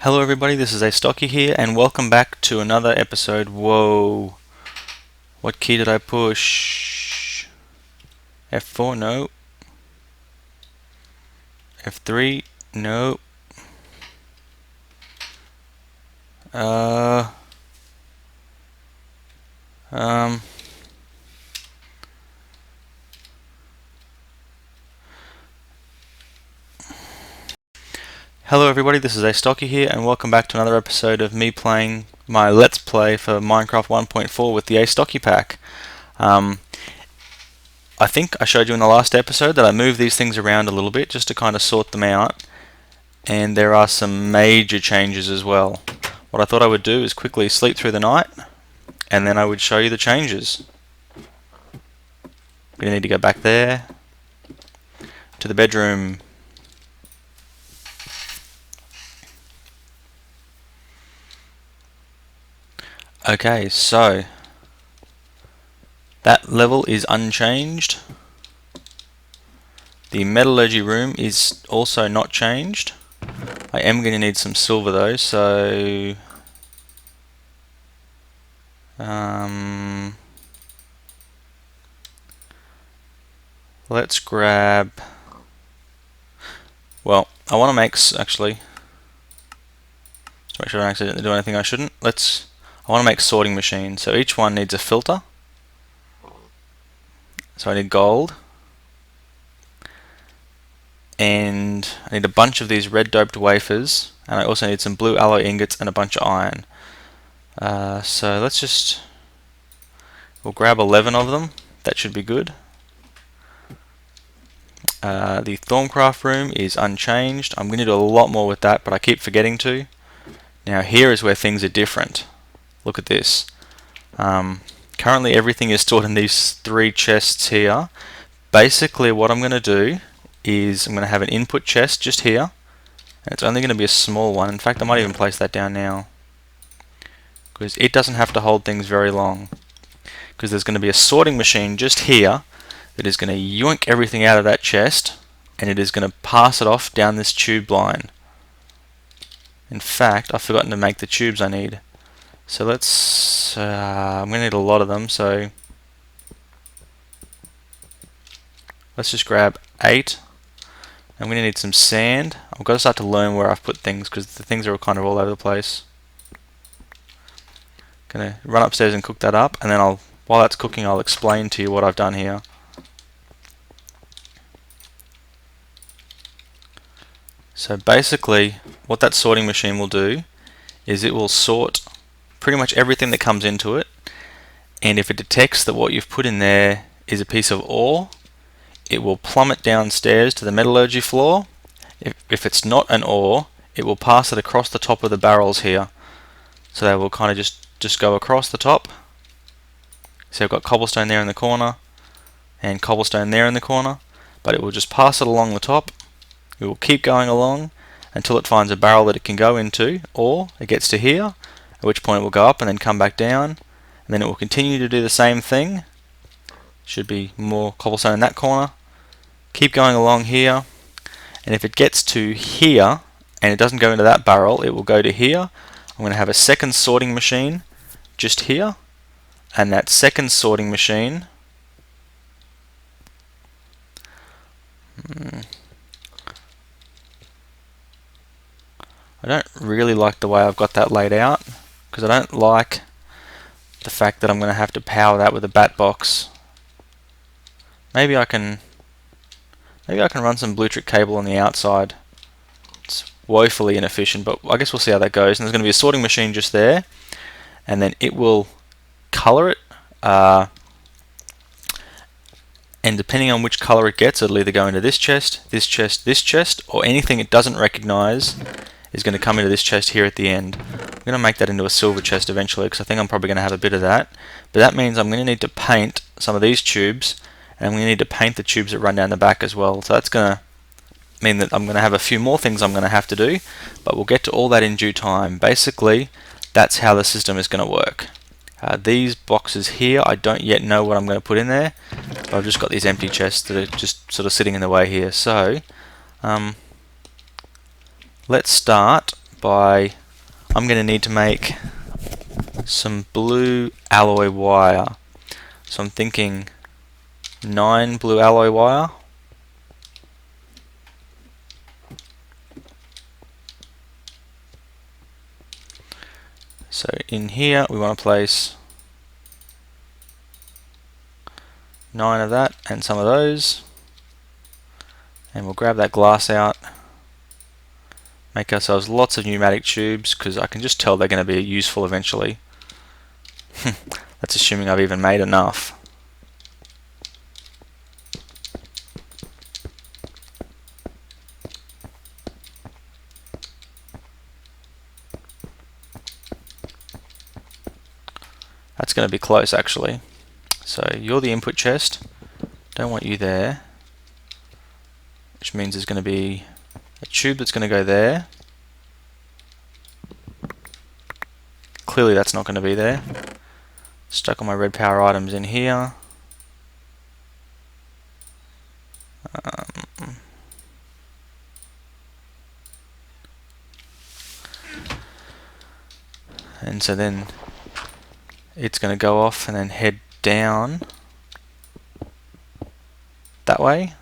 Hello everybody, this is Astocky here, and welcome back to another episode. Whoa, what key did I push? F4, no. F3, no. Uh, um, Hello everybody, this is Astocky here, and welcome back to another episode of me playing my Let's Play for Minecraft 1.4 with the Astocky Pack. I think I showed you in the last episode that I moved these things around a little bit just to kind of sort them out, and there are some major changes as well. What I thought I would do is quickly sleep through the night, and then I would show you the changes. We need to go back there to the bedroom. Okay, so that level is unchanged. The metallurgy room is also not changed. I am going to need some silver though, so let's grab, well, I want to make, actually, to make sure I don't accidentally do anything I shouldn't, I want to make sorting machines. So each one needs a filter. So I need gold. And I need a bunch of these red doped wafers. And I also need some blue alloy ingots and a bunch of iron. So we'll grab 11 of them. That should be good. The Thorncraft room is unchanged. I'm going to do a lot more with that, but I keep forgetting to. Now here is where things are different. Look at this. Currently everything is stored in these 3 chests here. Basically what I'm going to do is I'm going to have an input chest just here, and it's only going to be a small one. In fact, I might even place that down now, because it doesn't have to hold things very long, because there's going to be a sorting machine just here that is going to yoink everything out of that chest, and it is going to pass it off down this tube line. In fact, I've forgotten to make the tubes I need. So I'm going to need a lot of them, so let's just grab 8. I'm going to need some sand. I've got to start to learn where I've put things, because the things are kind of all over the place. Going to run upstairs and cook that up, and then while that's cooking, I'll explain to you what I've done here. So basically, what that sorting machine will do is it will sort pretty much everything that comes into it, and if it detects that what you've put in there is a piece of ore, it will plummet downstairs to the metallurgy floor. If it's not an ore, it will pass it across the top of the barrels here. So they will kind of just go across the top. So I've got cobblestone there in the corner and cobblestone there in the corner, but it will just pass it along the top. It will keep going along until it finds a barrel that it can go into, or it gets to here, at which point it will go up and then come back down, and then it will continue to do the same thing. Should be more cobblestone in that corner. Keep going along here, and if it gets to here and it doesn't go into that barrel, it will go to here. I'm going to have a second sorting machine just here, and that second sorting machine I don't really like the way I've got that laid out, because I don't like the fact that I'm going to have to power that with a bat box. Maybe I can run some blue trick cable on the outside. It's woefully inefficient, but I guess we'll see how that goes. And there's going to be a sorting machine just there, and then it will color it, and depending on which color it gets, it'll either go into this chest, this chest, this chest, or anything it doesn't recognize is going to come into this chest here at the end. I'm going to make that into a silver chest eventually, because I think I'm probably going to have a bit of that. But that means I'm going to need to paint some of these tubes, and I'm going to need to paint the tubes that run down the back as well. So that's going to mean that I'm going to have a few more things I'm going to have to do, but we'll get to all that in due time. Basically, that's how the system is going to work. These boxes here, I don't yet know what I'm going to put in there, but I've just got these empty chests that are just sort of sitting in the way here. So let's start by, I'm going to need to make some blue alloy wire. So I'm thinking 9 blue alloy wire. So in here we want to place 9 of that and some of those, and we'll grab that glass out, make ourselves lots of pneumatic tubes, because I can just tell they're going to be useful eventually. That's assuming I've even made enough. That's going to be close actually. So you're the input chest, don't want you there, which means there's going to be a tube that's going to go there. Clearly that's not going to be there. Stuck all my red power items in here. And so then it's going to go off and then head down that way.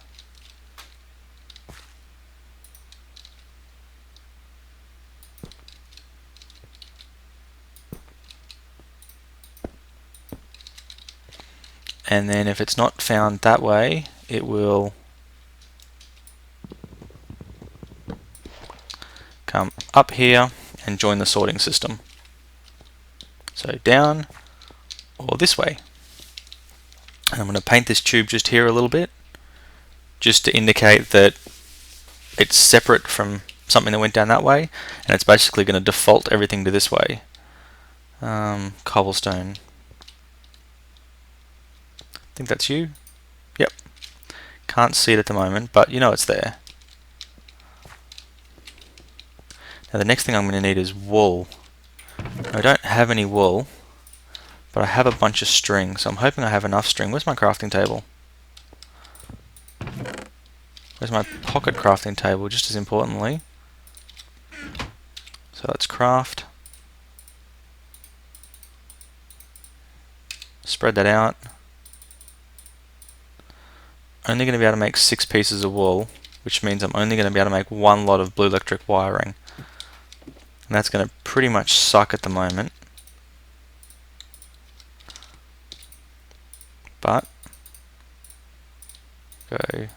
And then if it's not found that way, it will come up here and join the sorting system. So down or this way. And I'm going to paint this tube just here a little bit, just to indicate that it's separate from something that went down that way, and it's basically going to default everything to this way. Cobblestone. I think that's you. Yep. Can't see it at the moment, but you know it's there. Now the next thing I'm going to need is wool. I don't have any wool, but I have a bunch of string, so I'm hoping I have enough string. Where's my crafting table? Where's my pocket crafting table, just as importantly? So let's craft. Spread that out. Only going to be able to make 6 pieces of wool, which means I'm only going to be able to make 1 lot of blue electric wiring. And that's going to pretty much suck at the moment. But go.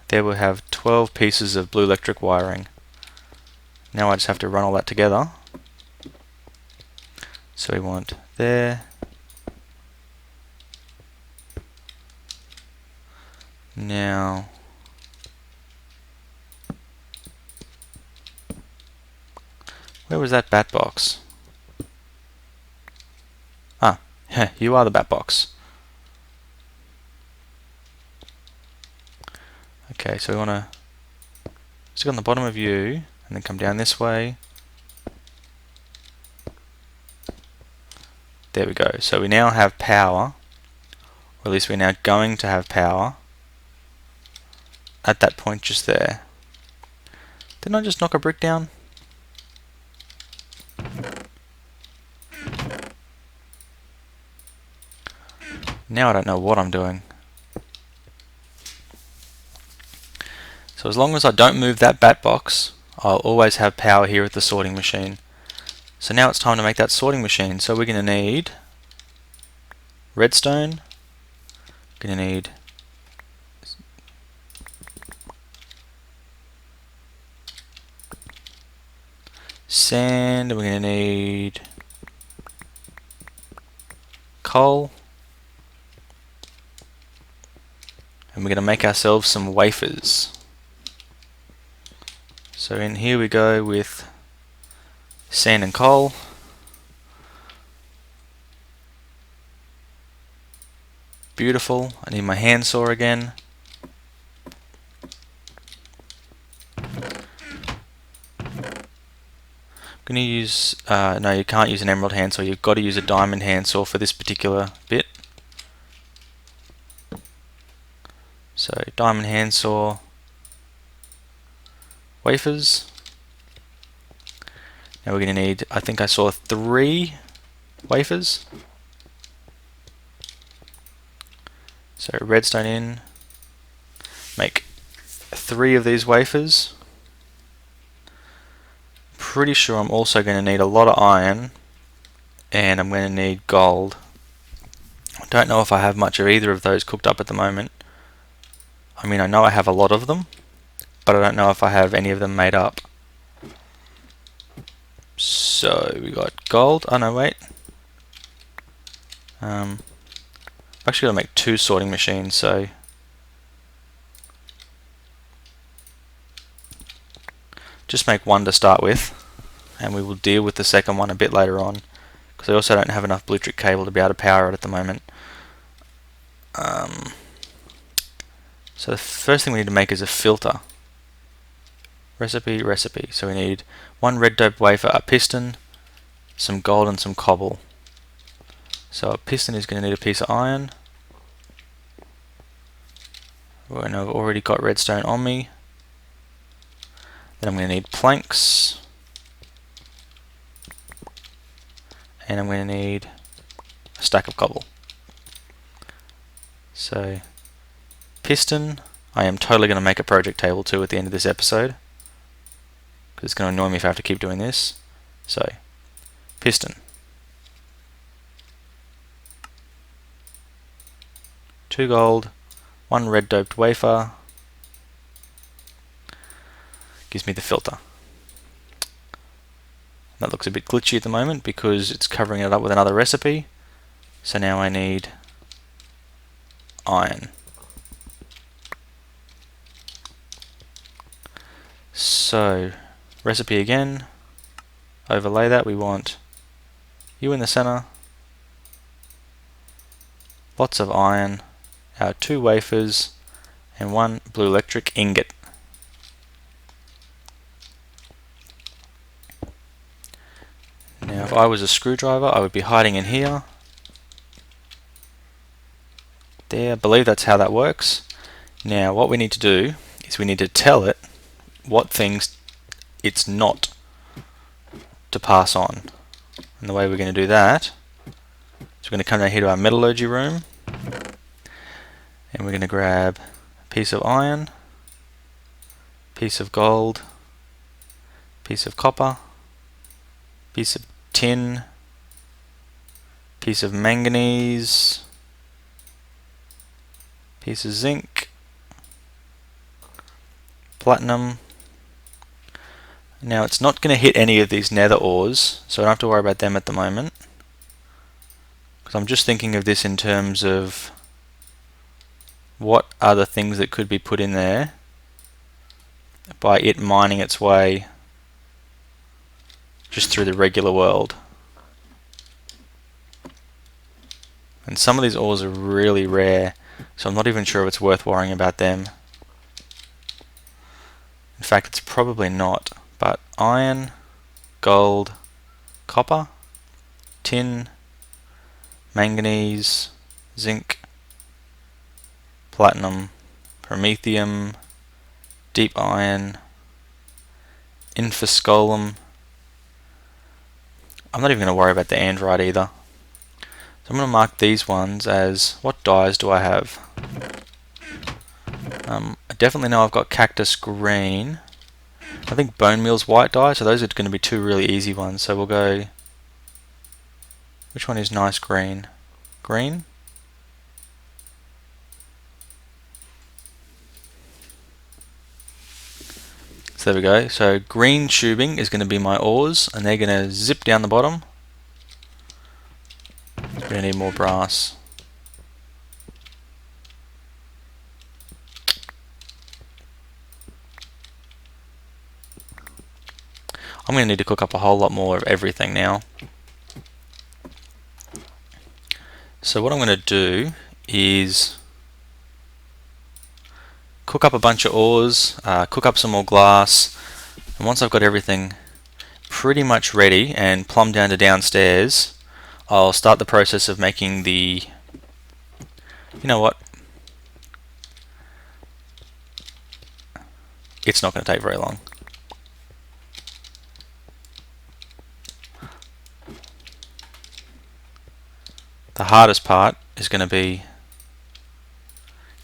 There we'll have 12 pieces of blue electric wiring. Now I just have to run all that together. So we want there. Now where was that bat box? Ah, you are the bat box. Okay, so we want to stick on the bottom of you and then come down this way. There we go. So we now have power, or at least we're now going to have power at that point just there. Didn't I just knock a brick down? Now I don't know what I'm doing. So as long as I don't move that bat box, I'll always have power here at the sorting machine. So now it's time to make that sorting machine. So we're going to need redstone, going to need sand, and we're going to need coal, and we're going to make ourselves some wafers. So in here we go with sand and coal. Beautiful. I need my handsaw again. I'm going to use, no, you can't use an emerald handsaw, you've got to use a diamond handsaw for this particular bit. So diamond handsaw, wafers, Now we're going to need, I think I saw 3 wafers. So redstone in, make 3 of these wafers. Pretty sure I'm also going to need a lot of iron, and I'm going to need gold. I don't know if I have much of either of those cooked up at the moment. I mean, I know I have a lot of them, but I don't know if I have any of them made up. So we got gold. Oh no, wait. I've actually got to make 2 sorting machines, so just make 1 to start with, and we will deal with the second one a bit later on, because I also don't have enough blue trick cable to be able to power it at the moment. So the first thing we need to make is a filter. Recipe. So we need 1 red doped wafer, a piston, some gold and some cobble. So a piston is going to need a piece of iron. And I've already got redstone on me. Then I'm going to need planks. And I'm going to need a stack of cobble. So piston, I am totally going to make a project table too at the end of this episode, because it's going to annoy me if I have to keep doing this. So piston, 2 gold, 1 red doped wafer, gives me the filter. That looks a bit glitchy at the moment because it's covering it up with another recipe. So now I need iron. So recipe again, overlay that. We want you in the center, lots of iron, our 2 wafers, and 1 blue electric ingot. Now if I was a screwdriver, I would be hiding in here. There, I believe that's how that works. Now what we need to do is we need to tell it what things it's not to pass on. And the way we're going to do that is we're going to come down here to our metallurgy room, and we're going to grab a piece of iron, piece of gold, piece of copper, piece of tin, piece of manganese, piece of zinc, platinum. Now it's not going to hit any of these nether ores, so I don't have to worry about them at the moment, because I'm just thinking of this in terms of what are the things that could be put in there by it mining its way just through the regular world. And some of these ores are really rare, so I'm not even sure if it's worth worrying about them. In fact, it's probably not. But iron, gold, copper, tin, manganese, zinc, platinum, promethium, deep iron, infoscolum. I'm not even going to worry about the android either. So I'm going to mark these ones as, what dyes do I have? I definitely know I've got cactus green. I think bone meal's white dye, so those are going to be 2 really easy ones. So we'll go, which one is nice green? Green? So there we go. So green tubing is going to be my ores, and they're going to zip down the bottom. We're going to need more brass. I'm going to need to cook up a whole lot more of everything now. So what I'm going to do is cook up a bunch of ores, cook up some more glass, and once I've got everything pretty much ready and plumbed down to downstairs, I'll start the process of making the, you know what, it's not going to take very long. the hardest part is going to be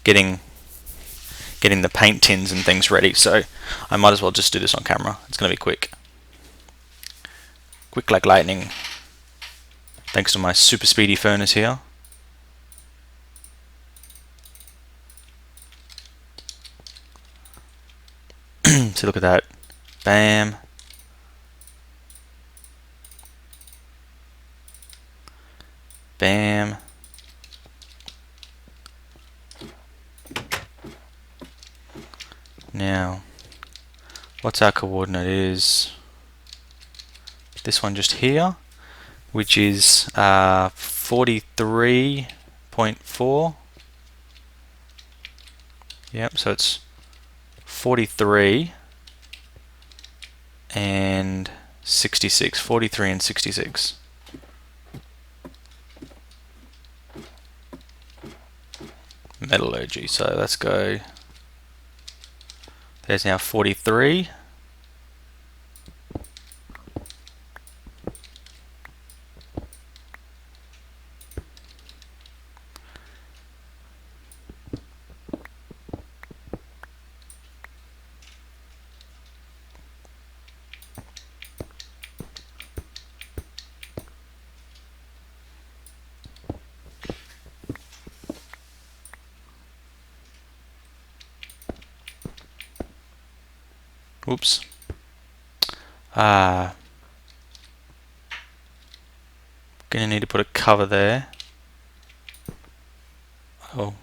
getting the paint tins and things ready, so I might as well just do this on camera. It's going to be quick. Quick like lightning. Thanks to my super speedy furnace here. So look at that. Bam. Bam. Now, what's our coordinate is this one just here, which is 43.4. Yep, so it's 43 and 66. 43 and 66. Metallurgy. So let's go. There's now 43. Oops. Gonna need to put a cover there. Oh.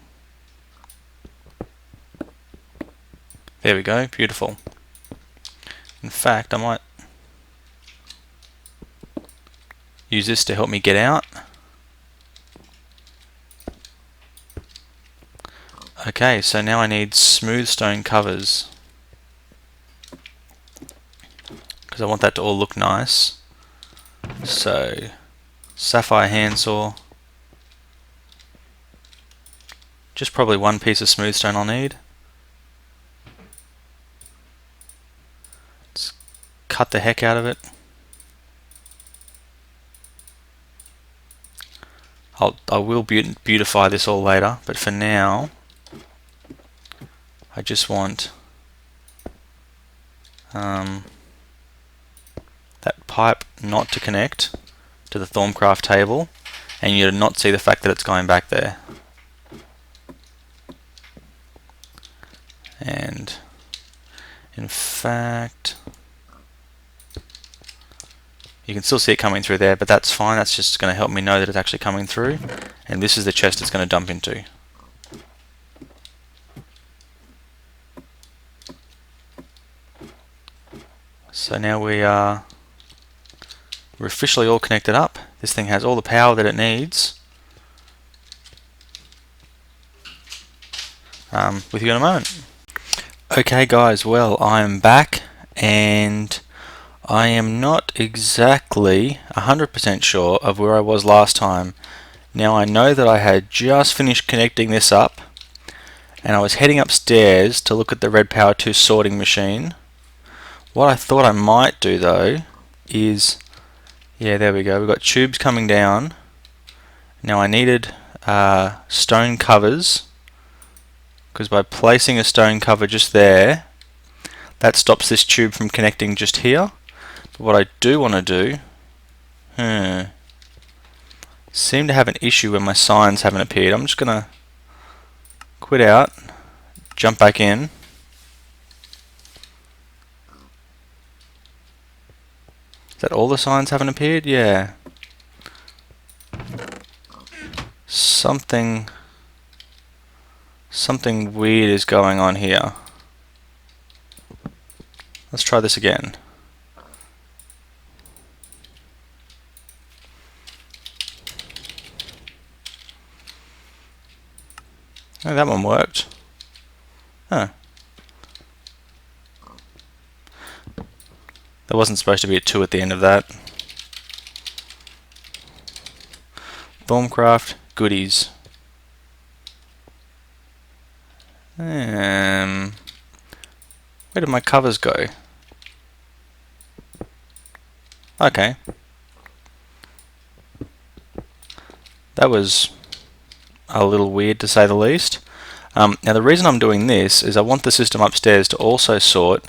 There we go, beautiful. In fact, I might use this to help me get out. Okay, so now I need smooth stone covers, because I want that to all look nice. So, sapphire handsaw. Just probably one piece of smooth stone I'll need. Let's cut the heck out of it. I will beautify this all later, but for now, I just want that pipe not to connect to the Thorncraft table, and you to not see the fact that it's going back there. And in fact, you can still see it coming through there, but that's fine. That's just going to help me know that it's actually coming through. And this is the chest it's going to dump into. So now we're officially all connected up. This thing has all the power that it needs. With you in a moment. Okay guys, well I'm back, and I am not exactly 100% sure of where I was last time. Now I know that I had just finished connecting this up, and I was heading upstairs to look at the Red Power 2 sorting machine. What I thought I might do though is, yeah, there we go, we've got tubes coming down. Now I needed stone covers, because by placing a stone cover just there, that stops this tube from connecting just here. But what I do want to do, seem to have an issue where my signs haven't appeared. I'm just going to quit out, jump back in. Is that all the signs haven't appeared? Yeah. Something weird is going on here. Let's try this again. Oh, that one worked. Huh. There wasn't supposed to be a 2 at the end of that. Thorncraft goodies. Where did my covers go? Okay. that was a little weird to say the least. Now the reason I'm doing this is I want the system upstairs to also sort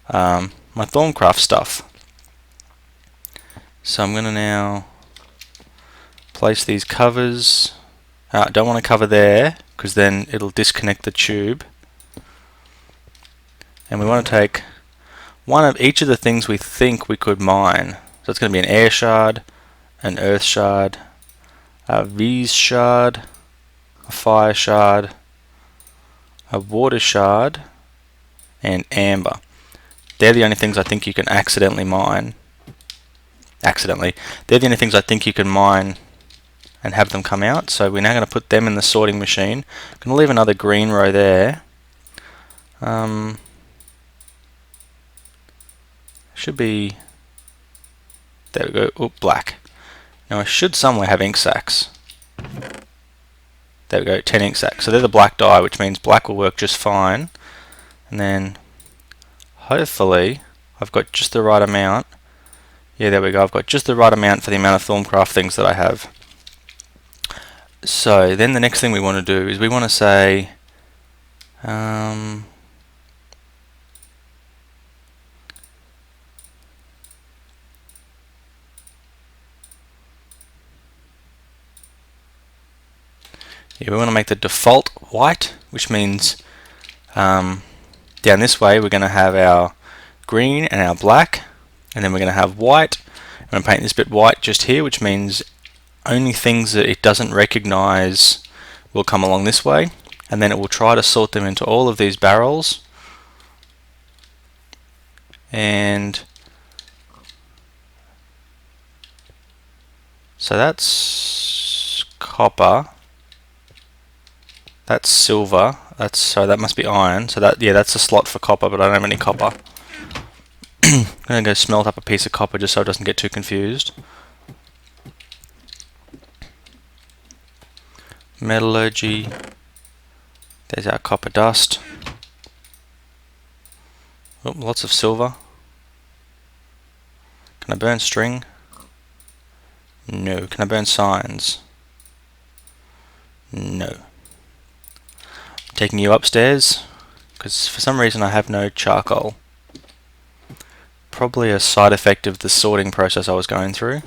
my Thorncraft stuff. So I'm going to now place these covers. I don't want to cover there because then it'll disconnect the tube. And we want to take one of each of the things we think we could mine. So it's going to be an air shard, an earth shard, a V's shard, a fire shard, a water shard, and amber. They're the only things I think you can accidentally mine. They're the only things I think you can mine and have them come out. So we're now going to put them in the sorting machine. I'm going to leave another green row there. Should be, there we go, oop, black. Now I should somewhere have ink sacs. There we go, 10 ink sacs. So they're the black dye, which means black will work just fine. And then hopefully I've got just the right amount. Yeah, there we go, I've got just the right amount for the amount of Thorncraft things that I have. So then the next thing we want to do is we want to say yeah, we want to make the default white, which means down this way we're going to have our green and our black, and then we're going to have white. I'm going to paint this bit white just here, which means only things that it doesn't recognize will come along this way, and then it will try to sort them into all of these barrels. And so that's copper, that's silver, so that must be iron. So that, yeah, that's a slot for copper, but I don't have any copper. I'm going to go smelt up a piece of copper just so it doesn't get too confused. Metallurgy, there's our copper dust. Oh, lots of silver. Can I burn string? No. Can I burn signs? No. I'm taking you upstairs because for some reason I have no charcoal. Probably a side effect of the sorting process I was going through.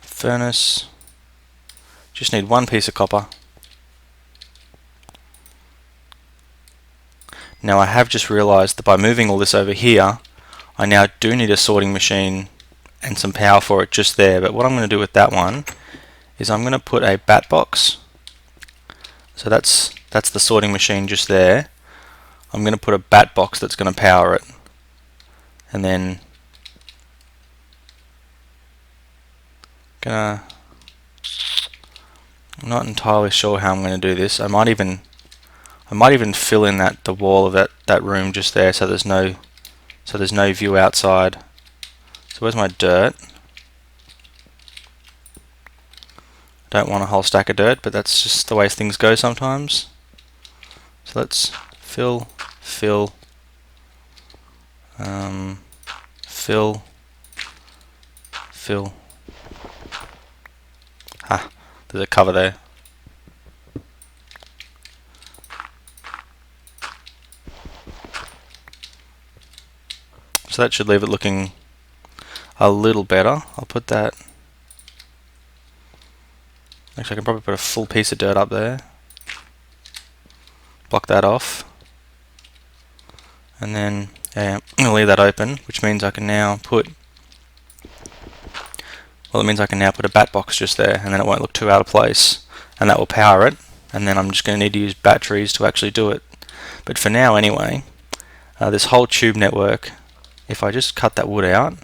Furnace. Just need one piece of copper. Now I have just realized that by moving all this over here, I now do need a sorting machine and some power for it just there. But what I'm going to do with that one is I'm going to put a bat box. So that's the sorting machine just there. I'm going to put a bat box that's going to power it. And then I'm not entirely sure how I'm going to do this. I might even fill in the wall of that room just there so there's no view outside. So where's my dirt? Don't want a whole stack of dirt, but that's just the way things go sometimes. So let's fill, fill. Ah, there's a cover there. So that should leave it looking a little better. I'll put that. Actually, I can probably put a full piece of dirt up there. Block that off. And then I'm going to leave that open, which means I can now put, well, it means I can now put a bat box just there, and then it won't look too out of place, and that will power it. And then I'm just going to need to use batteries to actually do it. But for now, anyway, this whole tube network, if I just cut that wood out,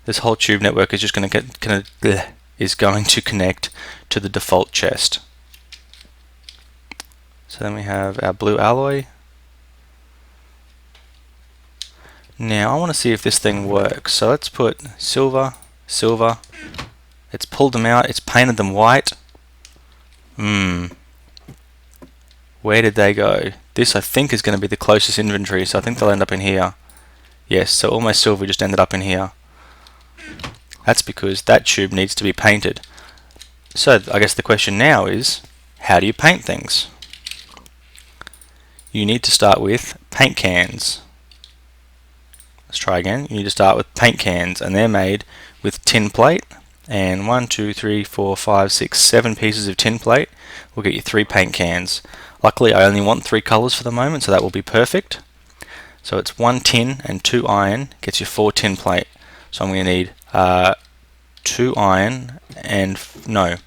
this whole tube network is just going to connect to the default chest. So then we have our blue alloy. Now I want to see if this thing works. So let's put silver, silver. It's pulled them out. It's painted them white. Where did they go? This I think is going to be the closest inventory, so I think they'll end up in here. Yes, so all my silver just ended up in here. That's because that tube needs to be painted. So I guess the question now is, how do you paint things? You need to start with paint cans. Let's try again. You need to start with paint cans, and they're made with tin plate. And 1, 2, 3, 4, 5, 6, 7 pieces of tin plate will get you 3 paint cans. Luckily, I only want 3 colours for the moment, so that will be perfect. So it's 1 tin and 2 iron gets you 4 tin plate. So I'm going to need 2 iron and I'm going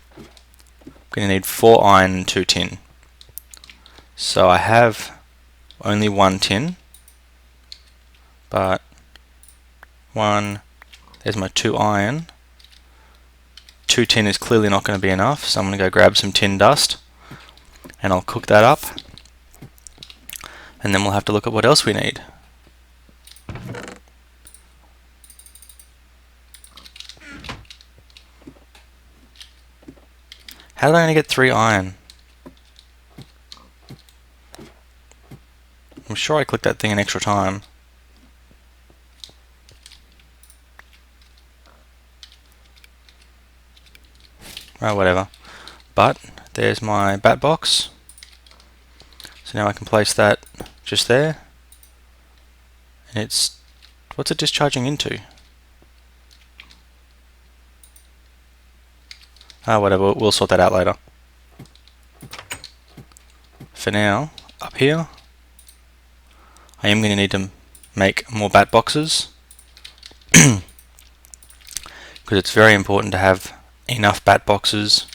to need 4 iron and 2 tin. So I have only 1 tin, but there's my 2 iron. 2 tin is clearly not going to be enough, so I'm going to go grab some tin dust and I'll cook that up, and then we'll have to look at what else we need. How did I only get 3 iron? I'm sure I clicked that thing an extra time. Right, whatever. But there's my bat box. So now I can place that just there. And what's it discharging into? Whatever, we'll sort that out later. For now, up here, I am going to need to make more bat boxes. Because it's very important to have enough bat boxes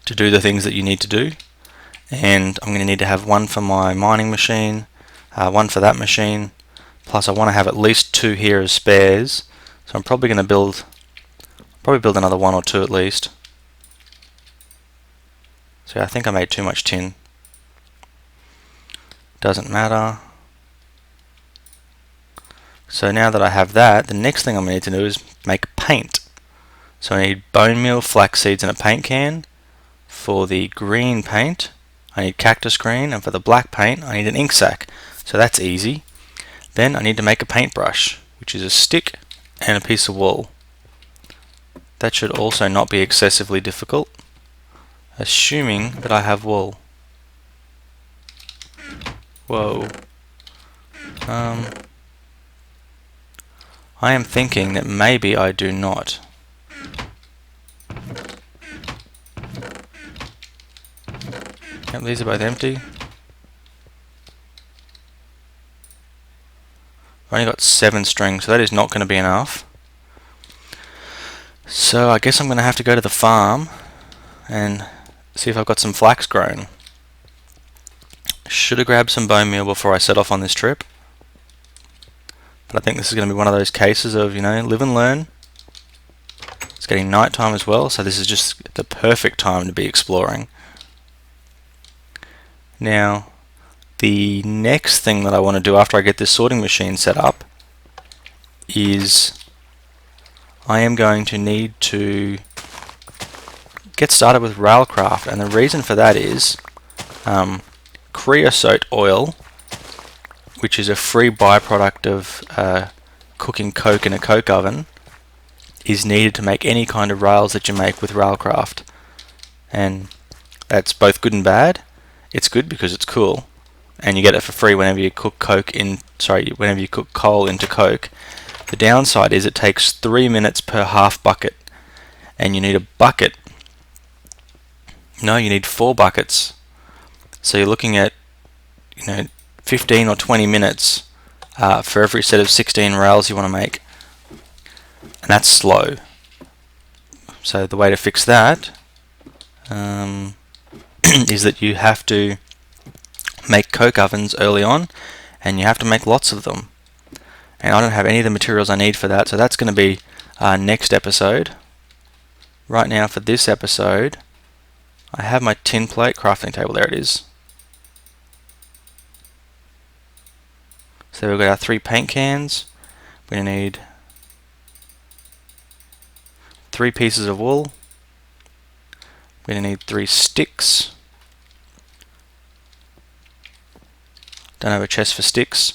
to do the things that you need to do. And I'm going to need to have one for my mining machine, one for that machine, plus I want to have at least 2 here as spares. So I'm probably going to build another 1 or 2 at least. So I think I made too much tin. Doesn't matter. So now that I have that, the next thing I'm going to need to do is make paint. So I need bone meal, flax seeds, and a paint can. For the green paint, I need cactus green, and for the black paint, I need an ink sac. So that's easy. Then I need to make a paintbrush, which is a stick and a piece of wool. That should also not be excessively difficult, assuming that I have wool. Whoa. I am thinking that maybe I do not. Yep, these are both empty. I've only got 7 strings, so that is not going to be enough. So I guess I'm going to have to go to the farm and see if I've got some flax grown. Should have grabbed some bone meal before I set off on this trip. But I think this is going to be one of those cases of, live and learn. It's getting night time as well, so this is just the perfect time to be exploring. Now, the next thing that I want to do after I get this sorting machine set up is I am going to need to get started with railcraft, and the reason for that is creosote oil, which is a free byproduct of cooking coke in a coke oven, is needed to make any kind of rails that you make with railcraft. And that's both good and bad. It's good because it's cool, and you get it for free whenever you cook whenever you cook coal into coke. The downside is it takes 3 minutes per half bucket, and you need a bucket. No, you need 4 buckets. So you're looking at 15 or 20 minutes for every set of 16 rails you want to make, and that's slow. So the way to fix that is that you have to make coke ovens early on, and you have to make lots of them. And I don't have any of the materials I need for that, so that's going to be next episode. Right now, for this episode, I have my tin plate crafting table. There it is. So we've got our 3 paint cans. We're going to need 3 pieces of wool. We're going to need 3 sticks. Don't have a chest for sticks.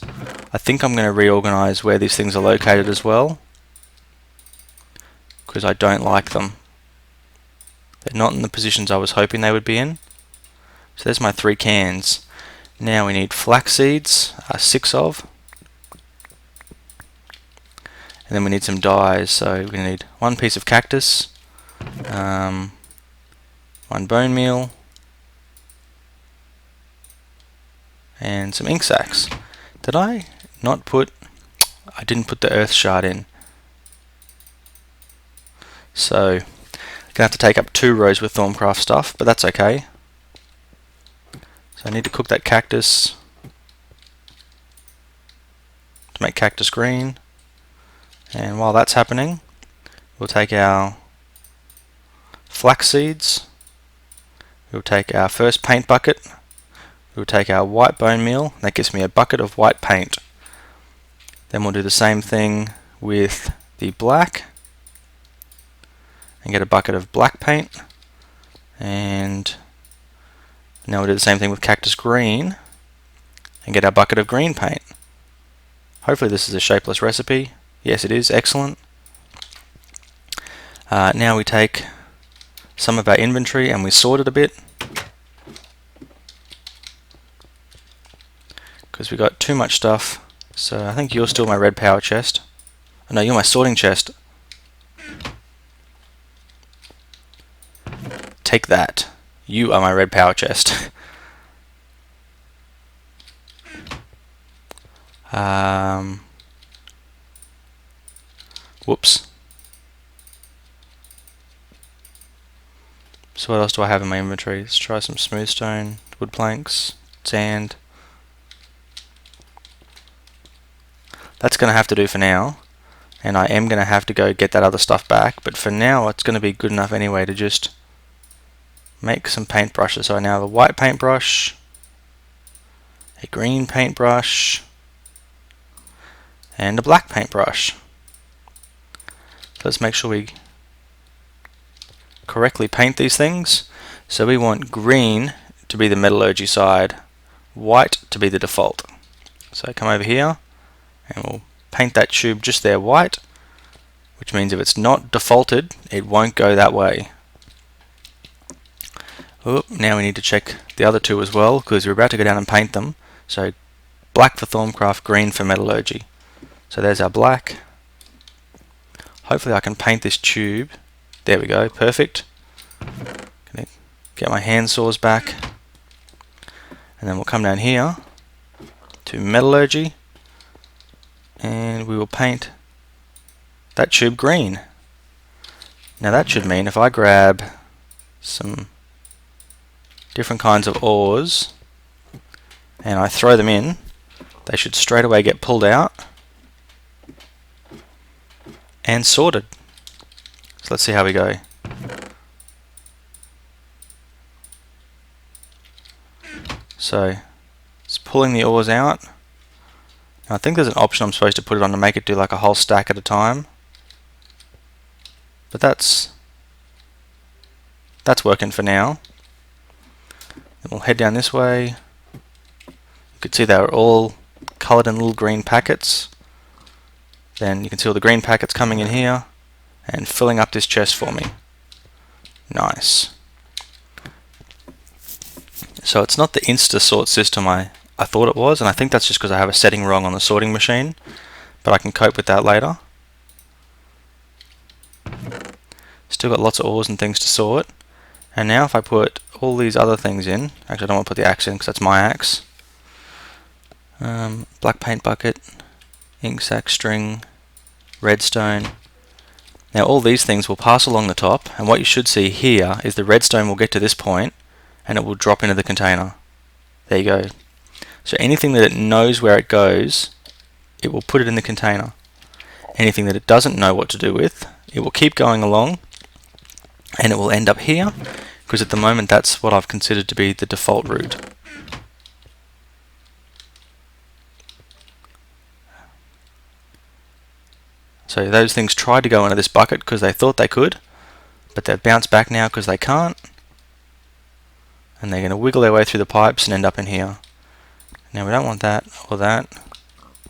I think I'm going to reorganize where these things are located as well, because I don't like them. They're not in the positions I was hoping they would be in. So there's my 3 cans. Now we need flax seeds, 6 of. And then we need some dyes, so we're going to need 1 piece of cactus, 1 bone meal, and some ink sacs. Did I not put... I didn't put the earth shard in. So, I'm going to have to take up 2 rows with Thorncraft stuff, but that's okay. So I need to cook that cactus to make cactus green. And while that's happening, we'll take our flax seeds, we'll take our first paint bucket, we'll take our white bone meal, that gives me a bucket of white paint. Then we'll do the same thing with the black, and get a bucket of black paint, and now we'll do the same thing with cactus green, and get our bucket of green paint. Hopefully this is a shapeless recipe. Yes, it is. Excellent. Now we take some of our inventory and we sort it a bit, because we got too much stuff. So I think you're still my red power chest. Oh, no, you're my sorting chest. Take that. You are my red power chest. Whoops. So what else do I have in my inventory? Let's try some smooth stone, wood planks, sand. That's going to have to do for now, and I am going to have to go get that other stuff back, but for now it's going to be good enough anyway to just make some paintbrushes. So I now have a white paintbrush, a green paintbrush, and a black paintbrush. Let's make sure we correctly paint these things. So we want green to be the metallurgy side, white to be the default. So come over here and we'll paint that tube just there white, which means if it's not defaulted, it won't go that way. Oop, now we need to check the other 2 as well, because we're about to go down and paint them. So black for Thorncraft, green for metallurgy. So there's our black. Hopefully I can paint this tube. There we go, perfect. Gonna get my hand saws back, and then we'll come down here to metallurgy, and we will paint that tube green. Now that should mean if I grab some different kinds of ores and I throw them in, they should straight away get pulled out and sorted. So let's see how we go. So it's pulling the ores out. Now, I think there's an option I'm supposed to put it on to make it do like a whole stack at a time, but that's working for now. Then we'll head down this way. You can see they were all coloured in little green packets. Then you can see all the green packets coming in here and filling up this chest for me. Nice. So it's not the insta sort system I thought it was, and I think that's just because I have a setting wrong on the sorting machine, but I can cope with that later. Still got lots of ores and things to sort. And now if I put all these other things in, actually I don't want to put the axe in because that's my axe. Black paint bucket, ink sac string, redstone. Now all these things will pass along the top, and what you should see here is the redstone will get to this point and it will drop into the container. There you go. So anything that it knows where it goes, it will put it in the container. Anything that it doesn't know what to do with, it will keep going along and it will end up here, because at the moment that's what I've considered to be the default route. So those things tried to go into this bucket because they thought they could, but they've bounced back now because they can't, and they're going to wiggle their way through the pipes and end up in here. Now we don't want that or that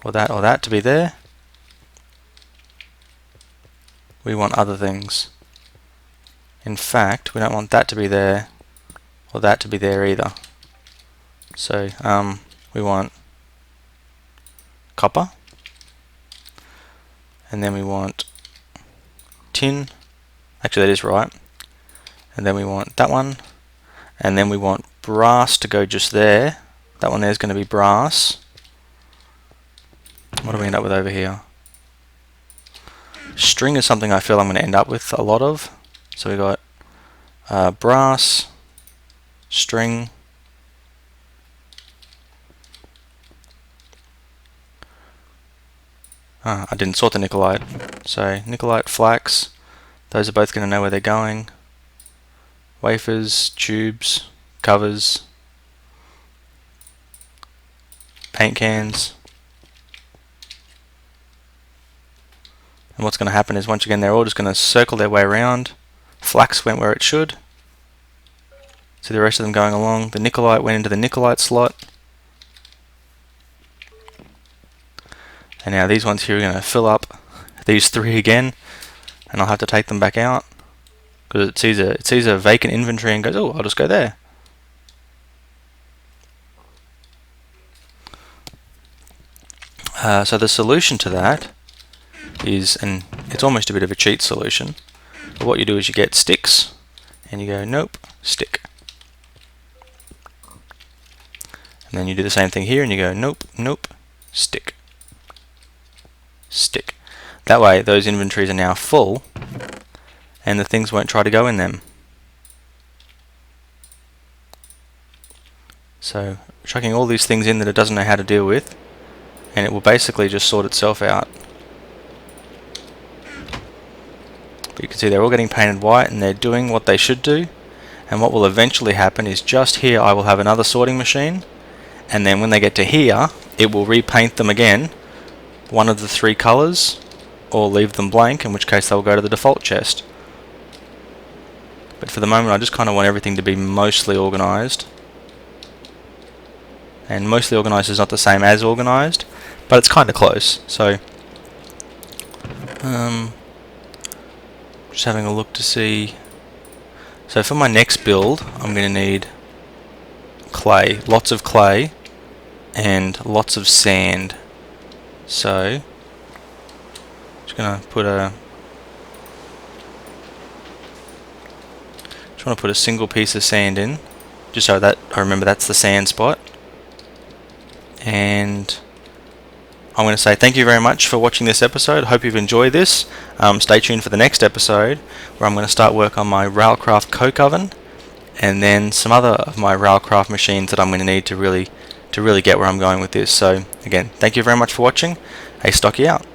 or that or that to be there. We want other things. In fact, we don't want that to be there or that to be there either. So we want copper, and then we want tin. Actually, that is right. And then we want that one, and then we want brass to go just there. That one there is going to be brass. What do we end up with over here? String is something I feel I'm going to end up with a lot of. So we got brass, string, I didn't sort the nickelite. So nickelite, flax, those are both going to know where they're going. Wafers, tubes, covers, paint cans. And what's going to happen is, once again, they're all just going to circle their way around. Flax went where it should. See the rest of them going along. The nickelite went into the nickelite slot. And now these ones here are going to fill up these three again, and I'll have to take them back out because it sees a vacant inventory and goes, oh, I'll just go there. So the solution to that is, and it's almost a bit of a cheat solution, but what you do is you get sticks and you go nope, stick, and then you do the same thing here and you go nope, nope, stick, stick. That way those inventories are now full and the things won't try to go in them. So chucking all these things in that it doesn't know how to deal with, and it will basically just sort itself out. But you can see they're all getting painted white and they're doing what they should do, and what will eventually happen is just here I will have another sorting machine, and then when they get to here it will repaint them again one of the three colours, or leave them blank, in which case they'll go to the default chest. But for the moment I just kind of want everything to be mostly organised, and mostly organised is not the same as organised, but it's kind of close. So just having a look to see. So for my next build I'm going to need clay, lots of clay and lots of sand. So just going to put a single piece of sand in, just so that I remember that's the sand spot. And I'm going to say thank you very much for watching this episode. Hope you've enjoyed this. Stay tuned for the next episode, where I'm going to start work on my Railcraft coke oven, and then some other of my Railcraft machines that I'm going to need to really get where I'm going with this. So again, thank you very much for watching. Astocky out.